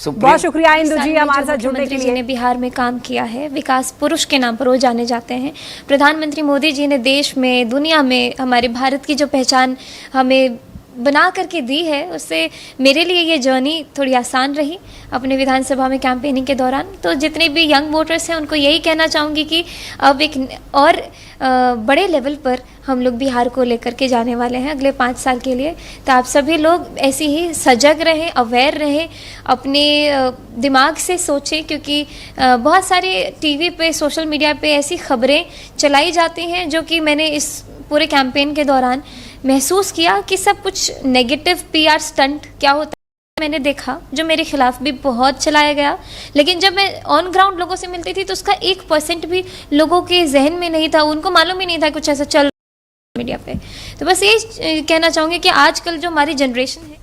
बहुत शुक्रिया इंदु जी हमारे साथ जुड़ने के लिए। ने बिहार में काम किया है, विकास पुरुष के नाम पर वो जाने जाते हैं। प्रधानमंत्री मोदी जी ने देश में, दुनिया में हमारे भारत की जो पहचान हमें बना करके दी है, उससे मेरे लिए ये जर्नी थोड़ी आसान रही अपने विधानसभा में कैंपेनिंग के दौरान। तो जितने भी यंग वोटर्स हैं उनको यही कहना चाहूँगी कि अब एक और बड़े लेवल पर हम लोग बिहार को लेकर के जाने वाले हैं अगले 5 साल के लिए। तो आप सभी लोग ऐसे ही सजग रहें, अवेयर रहें, अपने दिमाग से सोचें, क्योंकि बहुत सारे टीवी पे, सोशल मीडिया पे ऐसी खबरें चलाई जाती हैं जो कि मैंने इस पूरे कैंपेन के दौरान महसूस किया कि सब कुछ नेगेटिव पीआर स्टंट क्या होता है मैंने देखा, जो मेरे खिलाफ भी बहुत चलाया गया। लेकिन जब मैं ऑन ग्राउंड लोगों से मिलती थी तो उसका 1% भी लोगों के जहन में नहीं था, उनको मालूम ही नहीं था कुछ ऐसा चल मीडिया पे। तो बस ये कहना चाहूँगी कि आजकल जो हमारी जनरेशन है।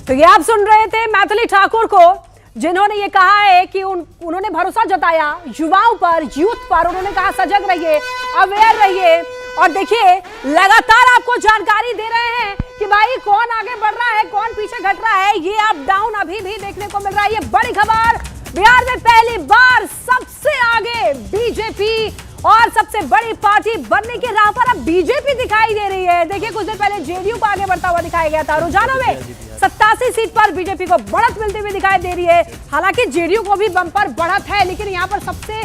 तो ये आप सुन रहे थे मैथिली ठाकुर को, जिन्होंने ये कहा है कि उन्होंने भरोसा जताया युवाओं पर, यूथ पर। उन्होंने कहा सजग रहिए, अवेयर रहिए, और देखिए लगातार आपको जानकारी दे रहे हैं कि भाई कौन आगे बढ़ रहा है, कौन पीछे घट रहा है। ये अप डाउन अभी भी देखने को मिल रहा है। ये बड़ी खबर, बिहार में पहली बार सबसे आगे बीजेपी और सबसे बड़ी पार्टी बनने की राह पर अब बीजेपी दिखाई दे रही है। देखिए कुछ देर पहले जेडीयू को आगे बढ़ता हुआ दिखाया गया था। रुझानों में 87 सीट पर बीजेपी को बढ़त मिलती हुई दिखाई दे रही है। हालांकि जेडीयू को भी बम्पर बढ़त है, लेकिन यहाँ पर सबसे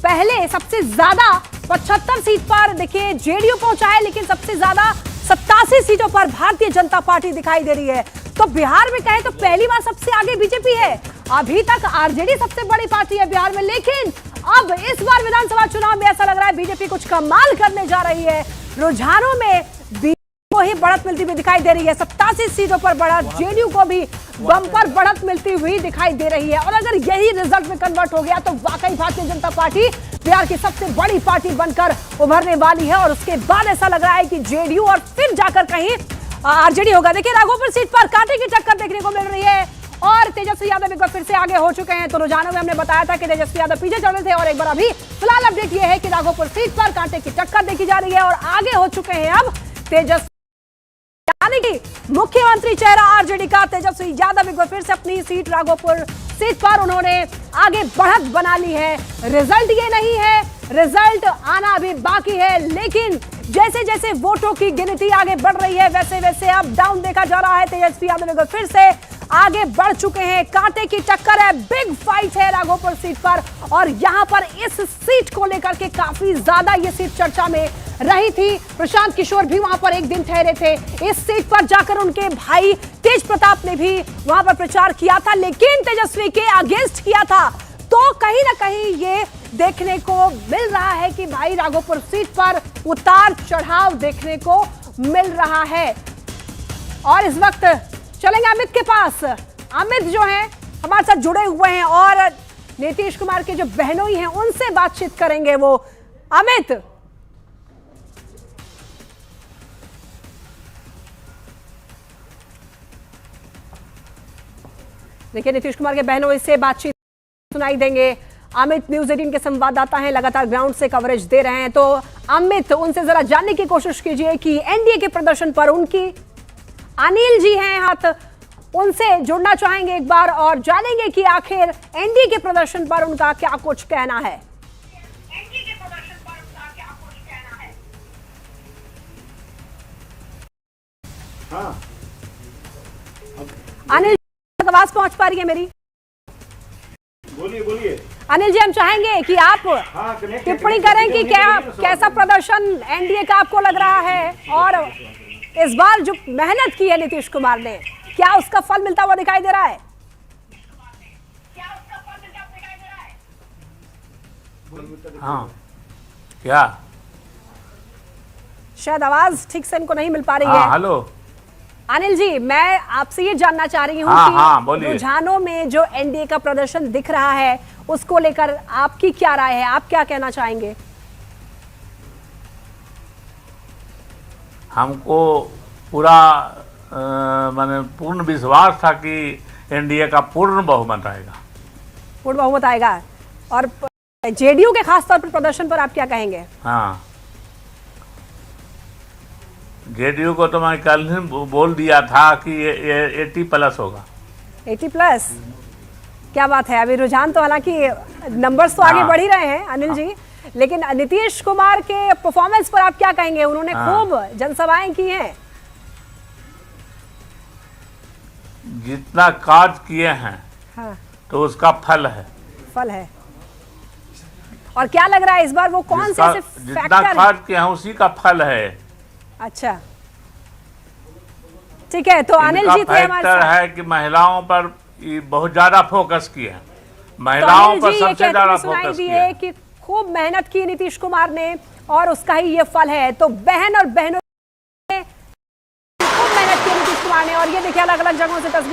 पहले सबसे ज्यादा 75 सीट पर देखिए जेडीयू पहुंचा है, लेकिन सबसे ज्यादा 87 सीटों पर भारतीय जनता पार्टी दिखाई दे रही है। तो बिहार में कहें तो पहली बार सबसे आगे बीजेपी है। अभी तक आरजेडी सबसे बड़ी पार्टी है बिहार में, लेकिन अब इस बार विधानसभा चुनाव में ऐसा लग रहा है बीजेपी कुछ कमाल करने जा रही है। रुझानों में बीजेपी को ही बढ़त मिलती हुई दिखाई दे रही है। 87 सीटों पर बढ़त, जेडीयू को भी बम्पर बढ़त मिलती हुई दिखाई दे रही है। और अगर यही रिजल्ट में कन्वर्ट हो गया तो वाकई भारतीय जनता पार्टी बिहार की सबसे बड़ी पार्टी बनकर उभरने वाली है। और उसके बाद ऐसा लग रहा है कि जेडीयू और फिर जाकर कहीं आरजेडी होगा। देखिए राघोपुर सीट पर कांटे की टक्कर देखने को मिल रही है और तेजस्वी यादव एक बार फिर से आगे हो चुके हैं। तो रुझानों में हमने बताया था कि तेजस्वी यादव पीछे चल रहे थे, और एक बार अभी फिलहाल अपडेट ये है कि राघोपुर सीट पर कांटे की टक्कर देखी जा रही है और आगे हो चुके हैं अब तेजस्वी, यानी कि मुख्यमंत्री चेहरा आरजेडी का तेजस्वी यादव एक बार फिर से अपनी सीट राघोपुर सीट पर उन्होंने आगे बढ़त बना ली है। रिजल्ट ये नहीं है, रिजल्ट आना अभी बाकी है, लेकिन जैसे जैसे वोटों की गिनती आगे बढ़ रही है वैसे वैसे अप डाउन देखा जा रहा है। तेजस्वी यादव एक बार फिर से आगे बढ़ चुके हैं। कांटे की टक्कर है, बिग फाइट है राघोपुर सीट पर, और यहां पर इस सीट को लेकर के काफी ज्यादा ये सीट चर्चा में रही थी। प्रशांत किशोर भी वहां पर एक दिन ठहरे थे। इस सीट पर जाकर उनके भाई तेज प्रताप ने भी वहां पर प्रचार किया था, लेकिन तेजस्वी के अगेंस्ट किया था। तो कहीं ना कहीं ये देखने को मिल रहा है कि भाई राघोपुर सीट पर उतार चढ़ाव देखने को मिल रहा है। और इस वक्त चलेंगे अमित के पास। अमित जो है हमारे साथ जुड़े हुए हैं और नीतीश कुमार के जो बहनोई हैं उनसे बातचीत करेंगे वो। अमित, देखिए नीतीश कुमार के बहनोई से बातचीत सुनाई देंगे। अमित न्यूज़ 18 के संवाददाता हैं, लगातार ग्राउंड से कवरेज दे रहे हैं। तो अमित, उनसे जरा जानने की कोशिश कीजिए कि एनडीए के प्रदर्शन पर उनकी, अनिल जी हैं हाथ, उनसे जुड़ना चाहेंगे एक बार और जानेंगे कि आखिर एनडीए के प्रदर्शन पर उनका क्या कुछ कहना है। हाँ। अनिल, आवाज पहुंच पा रही है मेरी? बोलिए बोलिए। अनिल जी, हम चाहेंगे कि आप टिप्पणी करें कि कैसा प्रदर्शन एनडीए का आपको लग रहा है, और इस बार जो मेहनत की है नीतीश कुमार ने, क्या उसका फल मिलता हुआ दिखाई दे रहा है? हाँ, क्या शायद आवाज ठीक से इनको नहीं मिल पा रही है। हेलो अनिल जी, मैं आपसे ये जानना चाह रही हूँ कि रुझानों में जो एनडीए का प्रदर्शन दिख रहा है उसको लेकर आपकी क्या राय है, आप क्या कहना चाहेंगे? हमको पूरा माने पूर्ण विश्वास था कि एनडीए का पूर्ण बहुमत आएगा। पूर्ण बहुमत आएगा। और जेडीयू के खास तौर पर प्रदर्शन पर आप क्या कहेंगे? हाँ, जेडीयू को तो मैं कल ही बोल दिया था कि ये 80+ होगा। 80+। क्या बात है। अभी रुझान तो हालांकि नंबर्स तो आगे हाँ। बढ़ ही रहे हैं अनिल जी, लेकिन नीतीश कुमार के परफॉर्मेंस पर आप क्या कहेंगे? उन्होंने खूब जनसभाएं की हैं। जितना कार्य किए हैं हाँ, तो उसका फल है। फल है। और क्या लग रहा है इस बार वो कौन से ऐसे जितना फैक्टर? कार्य किए हैं उसी का फल है। अच्छा, ठीक है। तो अनिल इनका जी थे हमारे फैक्टर साथ। है कि महिलाओं पर ये बहुत ज्यादा फोकस किए हैं, तो महिलाओं अनिल पर जी ये सबसे कहते ज्यादा हुए सुनाई फोकस किए दिए हैं। कि खूब मेहनत की नीतीश कुमार ने और उसका ही ये फल है। तो बहन और बहनों ने खूब मेहनत की नीतीश कुमार ने, और ये देखिए अलग अलग जगहों से तस्वीरें